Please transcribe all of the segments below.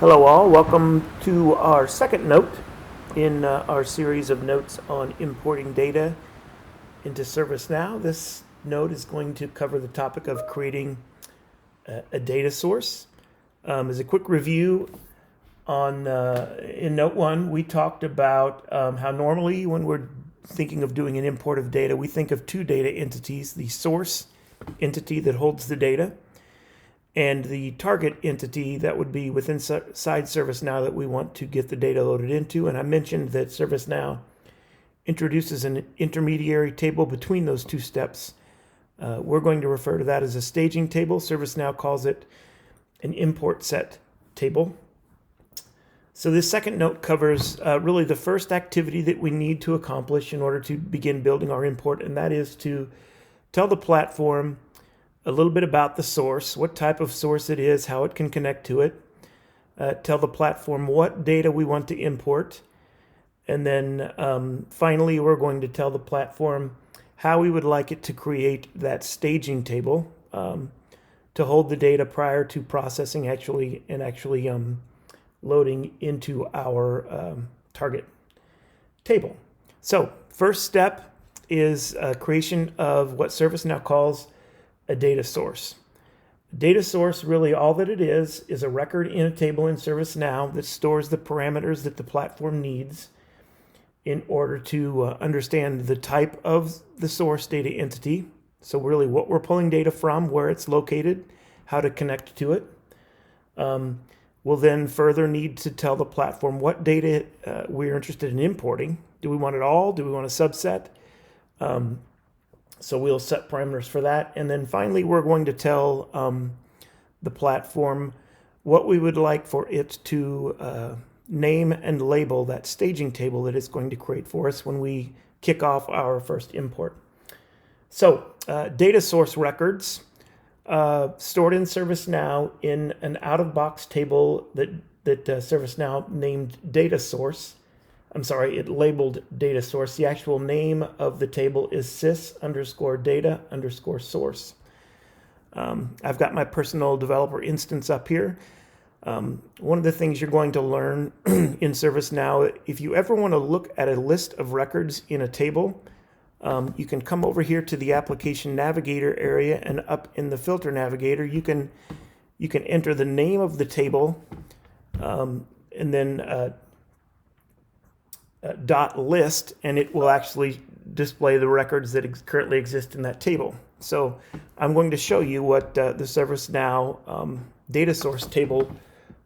Hello all, welcome to our second note in our series of notes on importing data into ServiceNow. This note is going to cover the topic of creating a data source. As a quick review, in note one, we talked about how normally when we're thinking of doing an import of data, we think of two data entities: the source entity that holds the data and the target entity that would be within inside ServiceNow that we want to get the data loaded into. And I mentioned that ServiceNow introduces an intermediary table between those two steps. We're going to refer to that as a staging table. ServiceNow calls it an import set table. So this second note covers really the first activity that we need to accomplish in order to begin building our import, and that is to tell the platform a little bit about the source, what type of source it is, how it can connect to it, tell the platform what data we want to import, and then finally we're going to tell the platform how we would like it to create that staging table to hold the data prior to processing actually loading into our target table. So first step is creation of what ServiceNow calls a data source. A data source, really all that it is a record in a table in ServiceNow that stores the parameters that the platform needs in order to understand the type of the source data entity. So really what we're pulling data from, where it's located, how to connect to it. We'll then further need to tell the platform what data we're interested in importing. Do we want it all? Do we want a subset? So we'll set parameters for that. And then finally, we're going to tell the platform what we would like for it to name and label that staging table that it's going to create for us when we kick off our first import. So data source records stored in ServiceNow in an out-of-box table that ServiceNow named data source. It labeled data source. The actual name of the table is sys_data_source. I've got my personal developer instance up here. One of the things you're going to learn in ServiceNow, if you ever want to look at a list of records in a table, you can come over here to the application Navigator area, and up in the filter Navigator, you can enter the name of the table and then .list, and it will actually display the records that currently exist in that table. So I'm going to show you what the ServiceNow data source table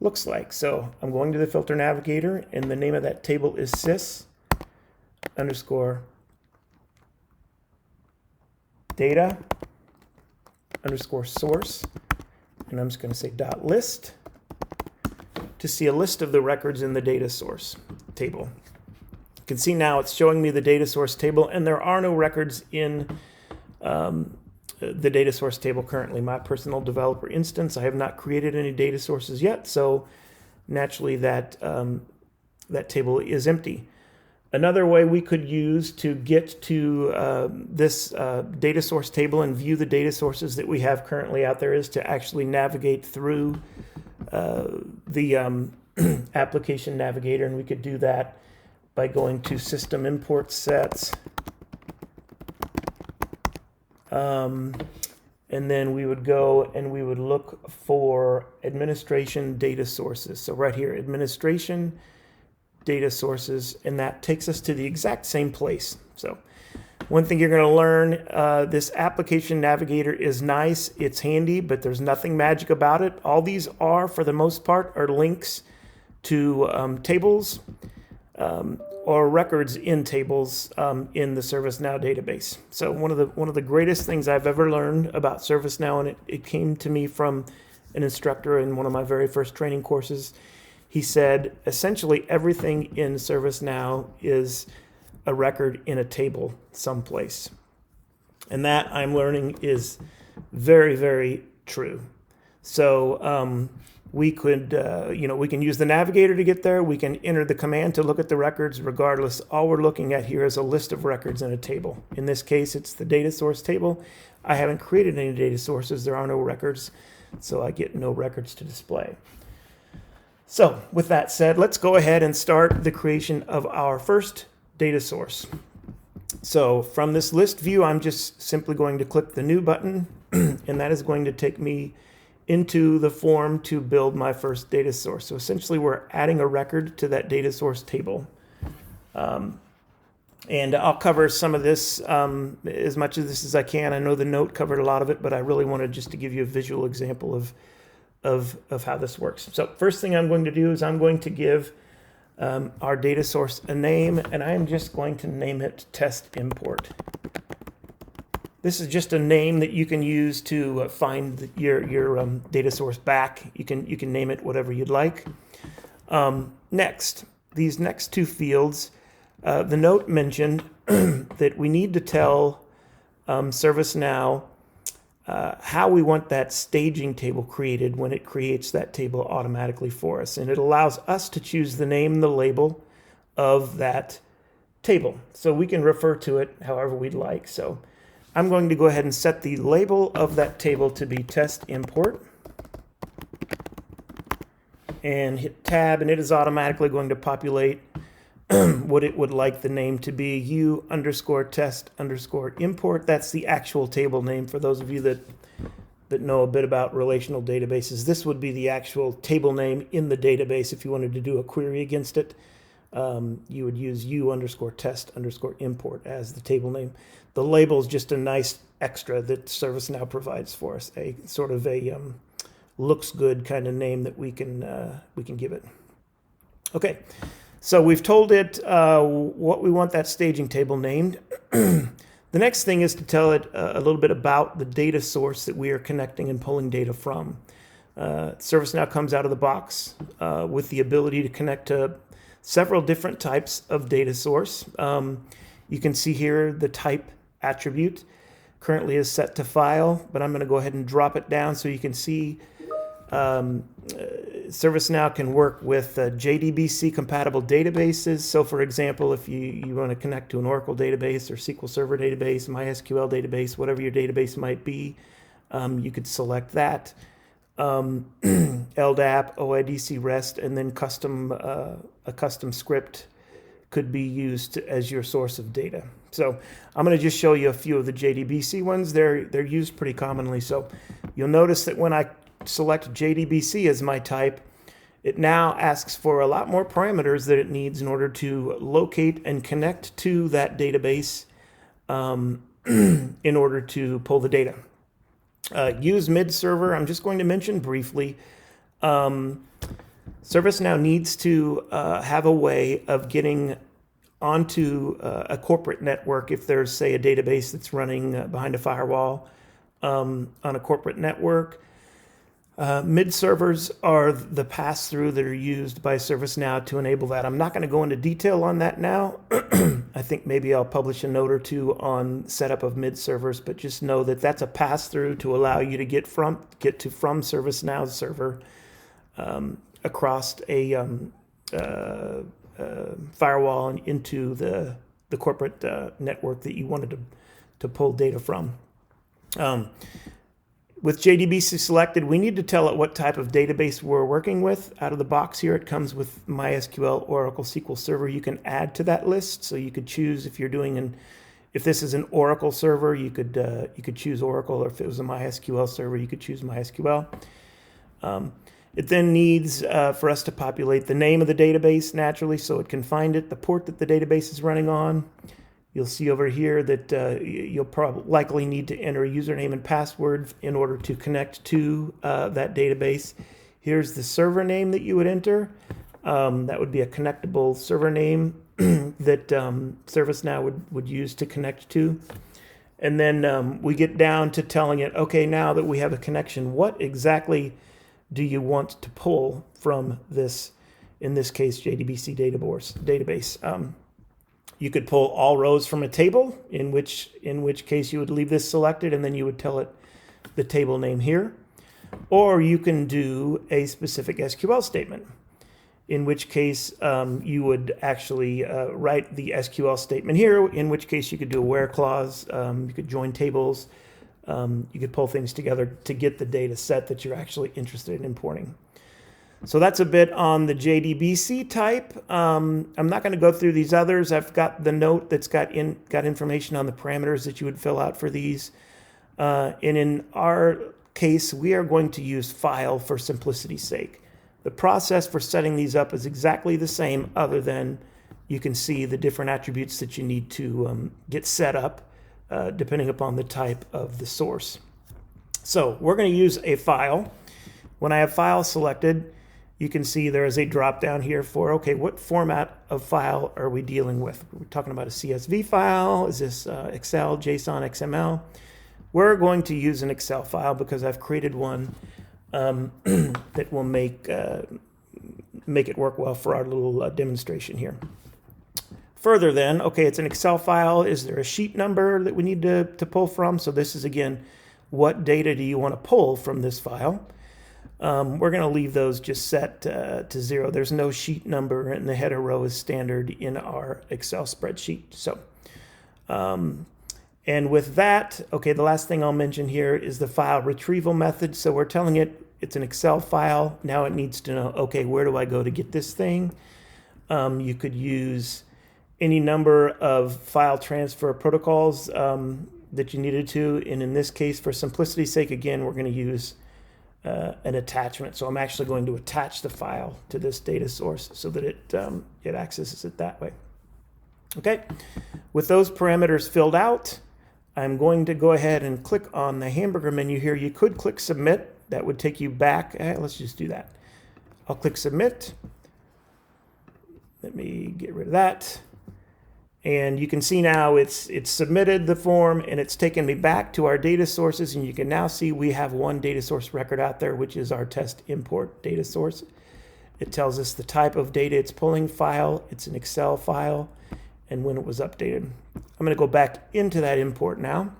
looks like. So I'm going to the filter Navigator, and the name of that table is sys_data_source, and I'm just going to say .list to see a list of the records in the data source table. You can see now it's showing me the data source table, and there are no records in the data source table currently. My personal developer instance, I have not created any data sources yet, so naturally that table is empty. Another way we could use to get to this data source table and view the data sources that we have currently out there is to actually navigate through the application Navigator, and we could do that by going to System Import Sets, and then we would go and we would look for Administration Data Sources. So right here, Administration Data Sources, and that takes us to the exact same place. So one thing you're going to learn, this application Navigator is nice, it's handy, but there's nothing magic about it. All these are, for the most part, are links to tables or records in tables in the ServiceNow database. So one of the greatest things I've ever learned about ServiceNow, and it came to me from an instructor in one of my very first training courses. He said essentially everything in ServiceNow is a record in a table someplace, and that I'm learning is very, very true. So we could, we can use the Navigator to get there. We can enter the command to look at the records. Regardless, all we're looking at here is a list of records in a table. In this case, it's the data source table. I haven't created any data sources. There are no records, so I get no records to display. So with that said, let's go ahead and start the creation of our first data source. So from this list view, I'm just simply going to click the new button, and that is going to take me into the form to build my first data source. So essentially we're adding a record to that data source table. And I'll cover some of this, as much of this as I can. I know the note covered a lot of it, but I really wanted just to give you a visual example of how this works. So first thing I'm going to do is I'm going to give our data source a name, and I'm just going to name it test import. This is just a name that you can use to find your data source back. You can name it whatever you'd like. Next, these next two fields, the note mentioned that we need to tell ServiceNow how we want that staging table created when it creates that table automatically for us. And it allows us to choose the name and the label of that table. So we can refer to it however we'd like. So I'm going to go ahead and set the label of that table to be test import. And hit tab, and it is automatically going to populate what it would like the name to be, u_test_import. That's the actual table name for those of you that know a bit about relational databases. This would be the actual table name in the database. If you wanted to do a query against it, you would use u_test_import as the table name. The label is just a nice extra that ServiceNow provides for us, a sort of a looks good kind of name that we can give it. Okay. So we've told it what we want that staging table named. The next thing is to tell it a little bit about the data source that we are connecting and pulling data from. ServiceNow comes out of the box with the ability to connect to several different types of data source. You can see here the type attribute currently is set to file, but I'm going to go ahead and drop it down so you can see ServiceNow can work with JDBC compatible databases. So for example, if you want to connect to an Oracle database or SQL Server database, MySQL database, whatever your database might be, you could select that. LDAP, OIDC REST, and then a custom script could be used as your source of data. So I'm going to just show you a few of the JDBC ones. They're used pretty commonly. So you'll notice that when I select JDBC as my type, it now asks for a lot more parameters that it needs in order to locate and connect to that database in order to pull the data. Use mid server, I'm just going to mention briefly. ServiceNow needs to have a way of getting onto a corporate network if there's, say, a database that's running behind a firewall on a corporate network. Mid servers are the pass-through that are used by ServiceNow to enable that. I'm not going to go into detail on that now. I think maybe I'll publish a note or two on setup of mid servers, but just know that that's a pass-through to allow you to get from ServiceNow's server across a firewall and into the corporate network that you wanted to pull data from. With JDBC selected, we need to tell it what type of database we're working with. Out of the box here, it comes with MySQL, Oracle, SQL Server. You can add to that list, so you could choose if you're doing if this is an Oracle server, you could choose Oracle, or if it was a MySQL server, you could choose MySQL. It then needs for us to populate the name of the database naturally, so it can find it, the port that the database is running on. You'll see over here that you'll likely need to enter a username and password in order to connect to that database. Here's the server name that you would enter. That would be a connectable server name that ServiceNow would use to connect to. And then we get down to telling it, okay, now that we have a connection, what exactly do you want to pull from this, in this case, JDBC database? You could pull all rows from a table, in which case you would leave this selected, and then you would tell it the table name here. Or you can do a specific SQL statement, in which case you would actually write the SQL statement here, in which case you could do a where clause, you could join tables, you could pull things together to get the data set that you're actually interested in importing. So that's a bit on the JDBC type. I'm not going to go through these others. I've got the note that's got information on the parameters that you would fill out for these. And in our case, we are going to use file for simplicity's sake. The process for setting these up is exactly the same, other than you can see the different attributes that you need to get set up depending upon the type of the source. So we're going to use a file. When I have file selected, you can see there is a drop down here for, okay, what format of file are we dealing with? We're talking about a CSV file. Is this Excel, JSON, XML? We're going to use an Excel file because I've created one that will make it work well for our little demonstration here. Further then, okay, it's an Excel file. Is there a sheet number that we need to pull from? So this is, again, what data do you want to pull from this file? We're going to leave those just set to 0. There's no sheet number, and the header row is standard in our Excel spreadsheet. So, and with that, okay, the last thing I'll mention here is the file retrieval method. So we're telling it it's an Excel file. Now it needs to know, okay, where do I go to get this thing? You could use any number of file transfer protocols that you needed to. And in this case, for simplicity's sake, again, we're going to use an attachment. So I'm actually going to attach the file to this data source so that it accesses it that way. Okay, with those parameters filled out, I'm going to go ahead and click on the hamburger menu here. You could click submit. That would take you back. Let's just do that. I'll click submit. Let me get rid of that. And you can see now it's submitted the form, and it's taken me back to our data sources. And you can now see we have one data source record out there, which is our test import data source. It tells us the type of data it's pulling, file. It's an Excel file, and when it was updated. I'm going to go back into that import now.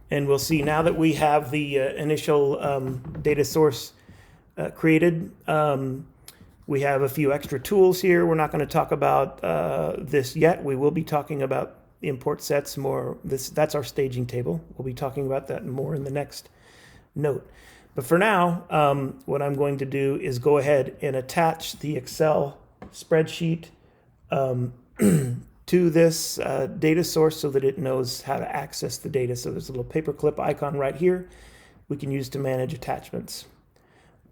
And we'll see now that we have the initial data source created. We have a few extra tools here. We're not going to talk about this yet. We will be talking about import sets more. That's our staging table. We'll be talking about that more in the next note. But for now, what I'm going to do is go ahead and attach the Excel spreadsheet to this data source so that it knows how to access the data. So there's a little paperclip icon right here we can use to manage attachments.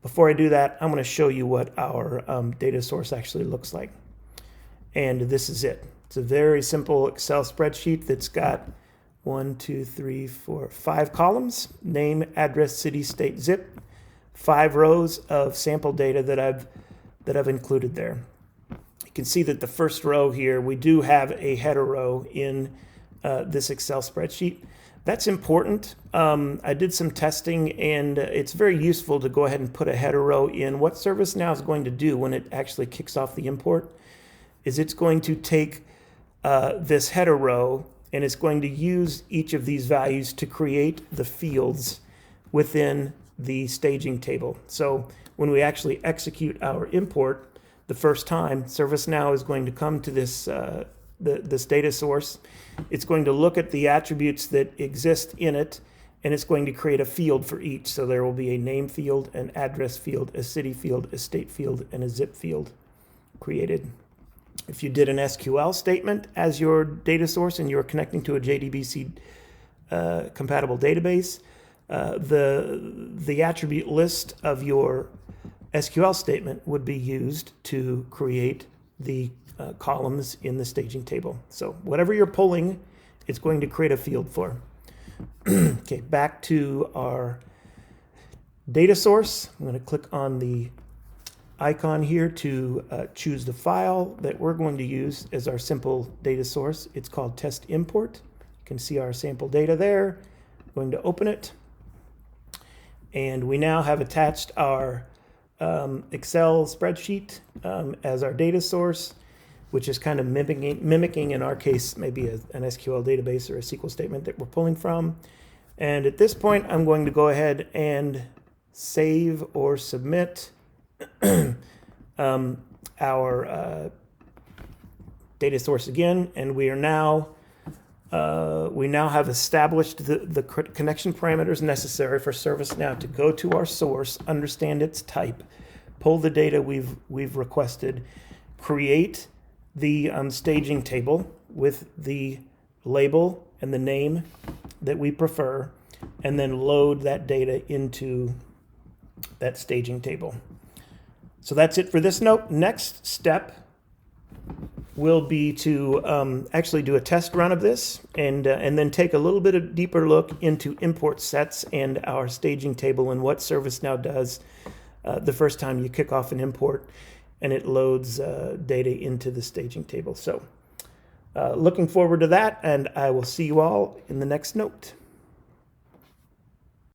Before I do that, I'm going to show you what our data source actually looks like. And this is it. It's a very simple Excel spreadsheet that's got 5 columns: name, address, city, state, zip, 5 rows of sample data that I've included there. You can see that the first row here, we do have a header row in this Excel spreadsheet. That's important. I did some testing, and it's very useful to go ahead and put a header row in. What ServiceNow is going to do when it actually kicks off the import is it's going to take this header row, and it's going to use each of these values to create the fields within the staging table. So when we actually execute our import the first time, ServiceNow is going to come to this this data source. It's going to look at the attributes that exist in it, and it's going to create a field for each. So there will be a name field, an address field, a city field, a state field, and a zip field created. If you did an SQL statement as your data source and you're connecting to a JDBC compatible database, the attribute list of your SQL statement would be used to create the columns in the staging table. So whatever you're pulling, it's going to create a field for. Okay, back to our data source. I'm going to click on the icon here to choose the file that we're going to use as our simple data source. It's called test import. You can see our sample data there. I'm going to open it. And we now have attached our Excel spreadsheet as our data source, which is kind of mimicking in our case, maybe an SQL database or a SQL statement that we're pulling from. And at this point, I'm going to go ahead and save or submit our data source again. And we now have established the connection parameters necessary for ServiceNow to go to our source, understand its type, pull the data we've requested, create the staging table with the label and the name that we prefer, and then load that data into that staging table. So that's it for this note. Next step will be to actually do a test run of this and then take a little bit of deeper look into import sets and our staging table and what ServiceNow does the first time you kick off an import and it loads data into the staging table. So looking forward to that, and I will see you all in the next note.